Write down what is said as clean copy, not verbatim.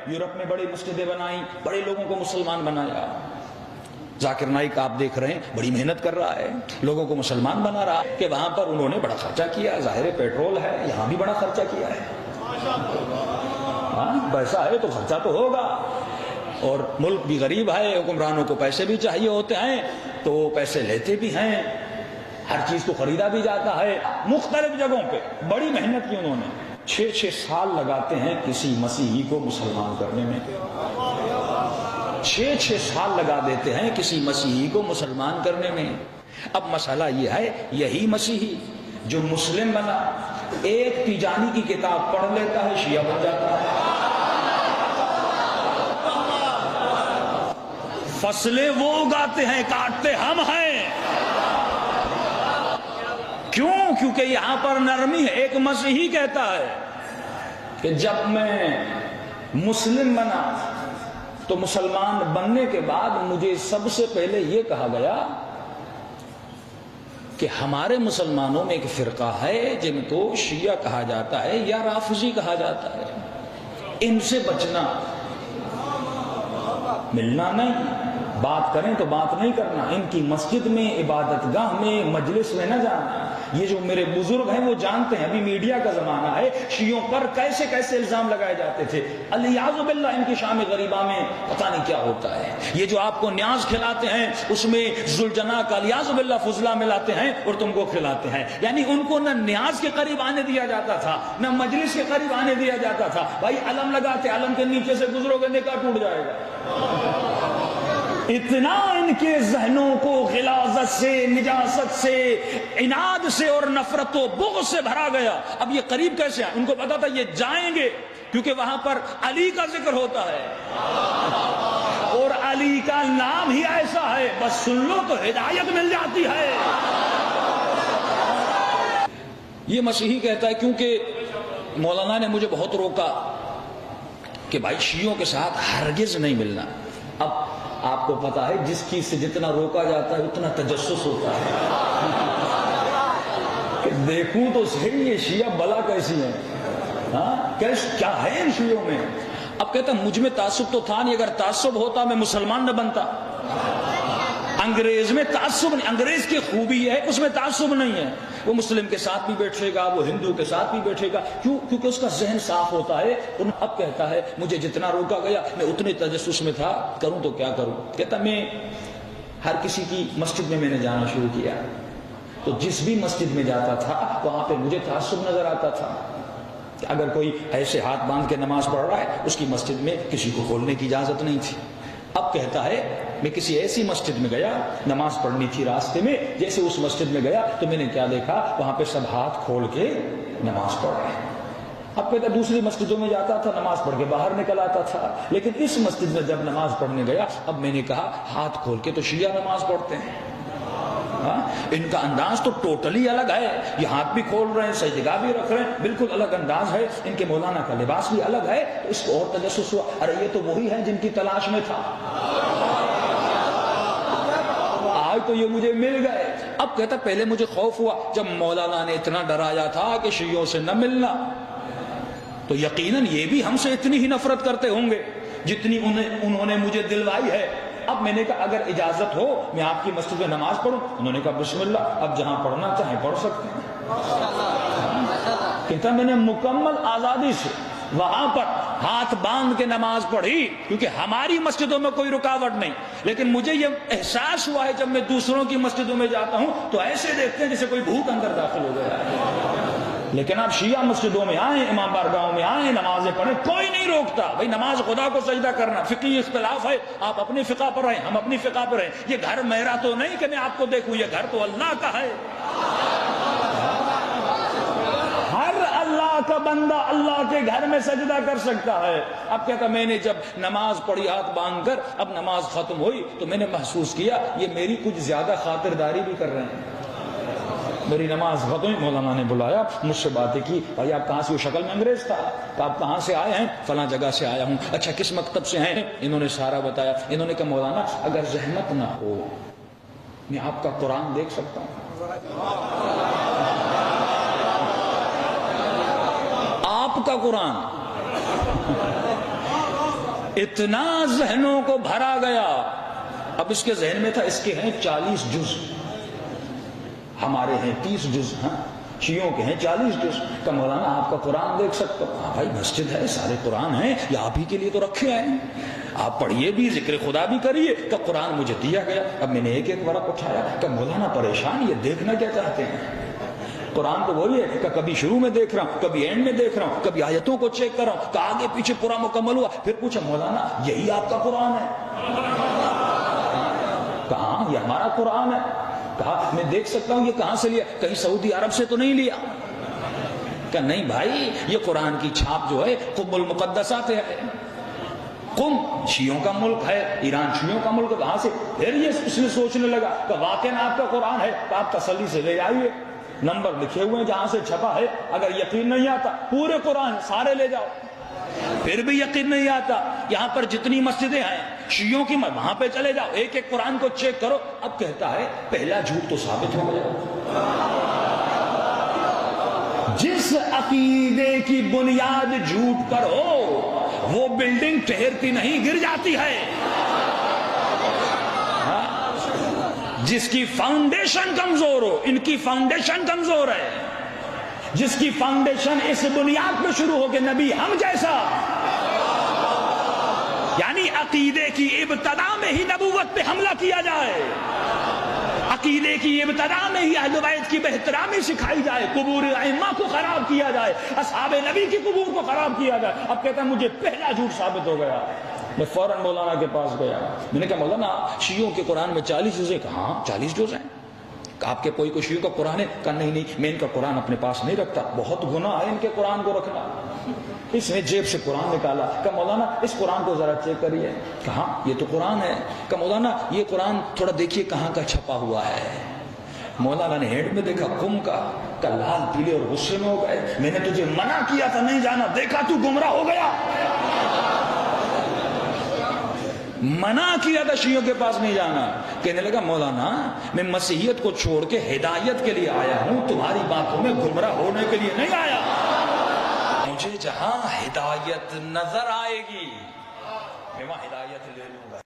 Europe میں بڑی مسجدیں بنائیں، بڑے لوگوں کو مسلمان بنایا۔ ذاکر نائک آپ دیکھ رہے ہیں بڑی محنت کر رہا ہے، لوگوں کو مسلمان بنا رہا ہے، کہ وہاں پر انہوں نے بڑا خرچہ کیا، ظاہر پیٹرول ہے، یہاں بھی بڑا خرچہ کیا ہے۔ ہاں پیسہ ہے تو خرچہ تو ہوگا، اور ملک بھی غریب ہے، حکمرانوں کو پیسے بھی چاہیے ہوتے ہیں تو پیسے لیتے بھی ہیں، ہر چیز کو خریدا بھی جاتا ہے۔ مختلف جگہوں پہ بڑی محنت کی انہوں نے، 6 سال لگاتے ہیں کسی مسیحی کو مسلمان کرنے میں، 6 سال لگا دیتے ہیں کسی مسیحی کو مسلمان کرنے میں۔ اب مسئلہ یہ ہے، یہی مسیحی جو مسلم بنا ایک تیجانی کی کتاب پڑھ لیتا ہے شیعہ بن جاتا ہے۔ فصلیں وہ اگاتے ہیں، کاٹتے ہم ہیں۔ کیوں؟ کیونکہ یہاں پر نرمی ہے۔ ایک مسیحی کہتا ہے کہ جب میں مسلم بنا تو مسلمان بننے کے بعد مجھے سب سے پہلے یہ کہا گیا کہ ہمارے مسلمانوں میں ایک فرقہ ہے جن کو شیعہ کہا جاتا ہے یا رافضی کہا جاتا ہے، ان سے بچنا، ملنا نہیں، بات کریں تو بات نہیں کرنا، ان کی مسجد میں، عبادت گاہ میں، مجلس میں نہ جانا۔ یہ جو میرے بزرگ ہیں وہ جانتے ہیں، ابھی میڈیا کا زمانہ ہے، شیعوں پر کیسے کیسے الزام لگائے جاتے تھے۔ الیاذ باللہ ان کی شام غریبہ میں پتہ نہیں کیا ہوتا ہے۔ یہ جو آپ کو نیاز کھلاتے ہیں اس میں ذوالجناح کا الیاذ باللہ فضلہ ملاتے ہیں اور تم کو کھلاتے ہیں۔ یعنی ان کو نہ نیاز کے قریب آنے دیا جاتا تھا، نہ مجلس کے قریب آنے دیا جاتا تھا۔ بھائی علم لگاتے، علم کے نیچے سے گزرو گے نکاح ٹوٹ جائے گا۔ اتنا ان کے ذہنوں کو غلاظت سے، نجاست سے، عناد سے اور نفرت و بغض سے بھرا گیا۔ اب یہ قریب کیسے آئے؟ ان کو پتا تھا یہ جائیں گے کیونکہ وہاں پر علی کا ذکر ہوتا ہے، اور علی کا نام ہی ایسا ہے بس سن لو تو ہدایت مل جاتی ہے۔ یہ مسیحی کہتا ہے کیونکہ مولانا نے مجھے بہت روکا کہ بھائی شیعوں کے ساتھ ہرگز نہیں ملنا۔ اب آپ کو پتا ہے جس چیز سے جتنا روکا جاتا ہے اتنا تجسس ہوتا ہے کہ دیکھوں تو صحیح یہ شیعہ بلا کیسی ہے، ہاں کیا ہے ان شیعوں میں۔ اب کہتا مجھ میں تعصب تو تھا نہیں، اگر تعصب ہوتا میں مسلمان نہ بنتا۔ انگریز میں تعصب نہیں، انگریز کی خوبی ہے اس میں تعصب نہیں ہے، وہ مسلم کے ساتھ بھی بیٹھے گا، وہ ہندو کے ساتھ بھی بیٹھے گا، کیوں؟ کیونکہ اس کا ذہن صاف ہوتا ہے۔ اب کہتا ہے مجھے جتنا روکا گیا میں اتنے تجسس میں تھا، کروں تو کیا کروں۔ کہتا میں ہر کسی کی مسجد میں نے جانا شروع کیا تو جس بھی مسجد میں جاتا تھا وہاں پہ مجھے تعصب نظر آتا تھا کہ اگر کوئی ایسے ہاتھ باندھ کے نماز پڑھ رہا ہے اس کی مسجد میں کسی کو کھولنے کی اجازت نہیں تھی۔ اب کہتا ہے میں کسی ایسی مسجد میں گیا، نماز پڑھنی تھی راستے میں، جیسے اس مسجد میں گیا تو میں نے کیا دیکھا، وہاں پہ سب ہاتھ کھول کے نماز پڑھ رہے ہیں۔ اب کہتا دوسری مسجدوں میں جاتا تھا، نماز پڑھ کے باہر نکل آتا تھا، لیکن اس مسجد میں جب نماز پڑھنے گیا اب میں نے کہا ہاتھ کھول کے تو شیعہ نماز پڑھتے ہیں۔ ان کا انداز تو ٹوٹلی الگ ہے، یہ ہاتھ بھی کھول رہے ہیں، سجدگاہ بھی رکھ رہے ہیں، بالکل الگ انداز ہے۔ ان کے مولانا کا لباس بھی الگ ہے، تو اس کو اور تجسس ہوا، ارے یہ تو وہی ہے جن کی تلاش میں تھا، آج تو یہ مجھے مل گئے۔ اب کہتا پہلے مجھے خوف ہوا جب مولانا نے اتنا ڈرایا تھا کہ شیعوں سے نہ ملنا، تو یقیناً یہ بھی ہم سے اتنی ہی نفرت کرتے ہوں گے جتنی انہوں نے مجھے دلوائی ہے۔ اب میں نے کہا اگر اجازت ہو میں آپ کی مسجد میں نماز پڑھوں؟ انہوں نے کہا بسم اللہ، اب جہاں پڑھنا چاہیں پڑھ سکتے ہیں۔ کہتا میں نے مکمل آزادی سے وہاں پر ہاتھ باندھ کے نماز پڑھی، کیونکہ ہماری مسجدوں میں کوئی رکاوٹ نہیں، لیکن مجھے یہ احساس ہوا ہے جب میں دوسروں کی مسجدوں میں جاتا ہوں تو ایسے دیکھتے ہیں جیسے کوئی بھوت اندر داخل ہو گیا ہے۔ لیکن آپ شیعہ مسجدوں میں آئیں، امام بارگاہوں میں آئیں، نمازیں پڑھیں، کوئی نہیں روکتا۔ بھائی نماز خدا کو سجدہ کرنا، فقہی اختلاف ہے، آپ اپنی فقہ پر رہیں، ہم اپنی فقہ پر رہیں۔ یہ گھر میرا تو نہیں کہ میں آپ کو دیکھوں، یہ گھر تو اللہ کا ہے۔ ہر اللہ کا بندہ اللہ کے گھر میں سجدہ کر سکتا ہے۔ اب کہتا میں نے جب نماز پڑھی ہاتھ باندھ کر، اب نماز ختم ہوئی تو میں نے محسوس کیا یہ میری کچھ زیادہ خاطرداری بھی کر رہے ہیں۔ میری نماز ختم ہوئی، مولانا نے بلایا، مجھ سے باتیں کی، بھائی آپ کہاں سے؟ وہ شکل میں انگریز تھا، کہ آپ کہاں سے آئے ہیں؟ فلاں جگہ سے آیا ہوں۔ اچھا کس مکتب سے ہیں؟ انہوں نے سارا بتایا۔ انہوں نے کہا مولانا اگر زحمت نہ ہو میں آپ کا قرآن دیکھ سکتا ہوں؟ آپ کا قرآن؟ اتنا ذہنوں کو بھرا گیا. اب اس کے ذہن میں تھا اس کے ہیں 40 جز، ہمارے ہیں 30 جز، ہاں شیعوں کے ہیں 40 جز. کہ مولانا آپ کا قرآن دیکھ سکتا ہوں؟ ہاں بھائی مسجد ہے، سارے قرآن ہیں، یہ آپ ہی کے لیے تو رکھے ہیں، آپ پڑھیے بھی، ذکر خدا بھی کریے. کہ قرآن مجھے دیا گیا. اب میں نے ایک ایک ورق اٹھایا. کہ مولانا پریشان، یہ دیکھنا کیا چاہتے ہیں؟ قرآن تو وہی ہے کہ کبھی شروع میں دیکھ رہا ہوں، کبھی اینڈ میں دیکھ رہا ہوں، کبھی آیتوں کو چیک کر رہا ہوں کہ آگے پیچھے پورا مکمل ہوا. پھر پوچھا مولانا یہی آپ کا قرآن ہے؟ کہاں یہ ہمارا قرآن ہے. کہا میں دیکھ سکتا ہوں یہ کہاں سے لیا؟ کہیں سعودی عرب سے تو نہیں لیا؟ کہ نہیں بھائی، یہ قرآن کی چھاپ جو ہے قم المقدسات ہے. قم شیعوں کا ملک ہے، ایران شیعوں کا ملک. وہاں سے پھر یہ اس نے سوچنے لگا کہ واقعی آپ کا قرآن ہے تو آپ تسلی سے لے آئیے، نمبر لکھے ہوئے ہیں جہاں سے چھپا ہے. اگر یقین نہیں آتا پورے قرآن سارے لے جاؤ. پھر بھی یقین نہیں آتا، یہاں پر جتنی مسجدیں ہیں شیعوں کی، وہاں پہ چلے جاؤ، ایک ایک قرآن کو چیک کرو. اب کہتا ہے پہلا جھوٹ تو ثابت ہو گیا. جس عقیدے کی بنیاد جھوٹ پر ہو وہ بلڈنگ ٹھہرتی نہیں، گر جاتی ہے. جس کی فاؤنڈیشن کمزور ہو، ان کی فاؤنڈیشن کمزور ہے. جس کی فاؤنڈیشن اس بنیاد پہ شروع ہو کہ نبی ہم جیسا، یعنی عقیدے کی ابتدا میں ہی نبوت پہ حملہ کیا جائے، عقیدے کی ابتدا میں ہی اہل بیت کی بہترامی سکھائی جائے، قبور ائمہ کو خراب کیا جائے، اصحاب نبی کی قبور کو خراب کیا جائے. اب کہتا ہے مجھے پہلا جھوٹ ثابت ہو گیا. میں فوراً مولانا کے پاس گیا. میں نے کہا مولانا شیعوں کے قرآن میں 40 جزیں. کہاں 40 جز ہیں؟ آپ کے کوئی شیعوں کا قرآن ہے؟ کہا نہیں میں ان کا قرآن اپنے پاس نہیں رکھتا، بہت گناہ ہے ان کے قرآن کو رکھنا. اس نے جیب سے قرآن نکالا. کہا مولانا اس قرآن کو ذرا چیک کریے. کہا یہ تو قرآن ہے. کہا مولانا یہ قرآن تھوڑا دیکھیے کہاں کا چھپا ہوا ہے. مولانا نے ہینڈ میں دیکھا قم کا. کہا لال پیلے اور غصے میں ہو گئے. میں نے تجھے منع کیا تھا نہیں جانا، دیکھا تو گمراہ ہو گیا. منع کیا تھا شیعوں کے پاس نہیں جانا. کہنے لگا مولانا میں مسیحیت کو چھوڑ کے ہدایت کے لیے آیا ہوں، تمہاری باتوں میں گمراہ ہونے کے لیے نہیں آیا. مجھے جہاں ہدایت نظر آئے گی میں وہاں ہدایت لے لوں گا.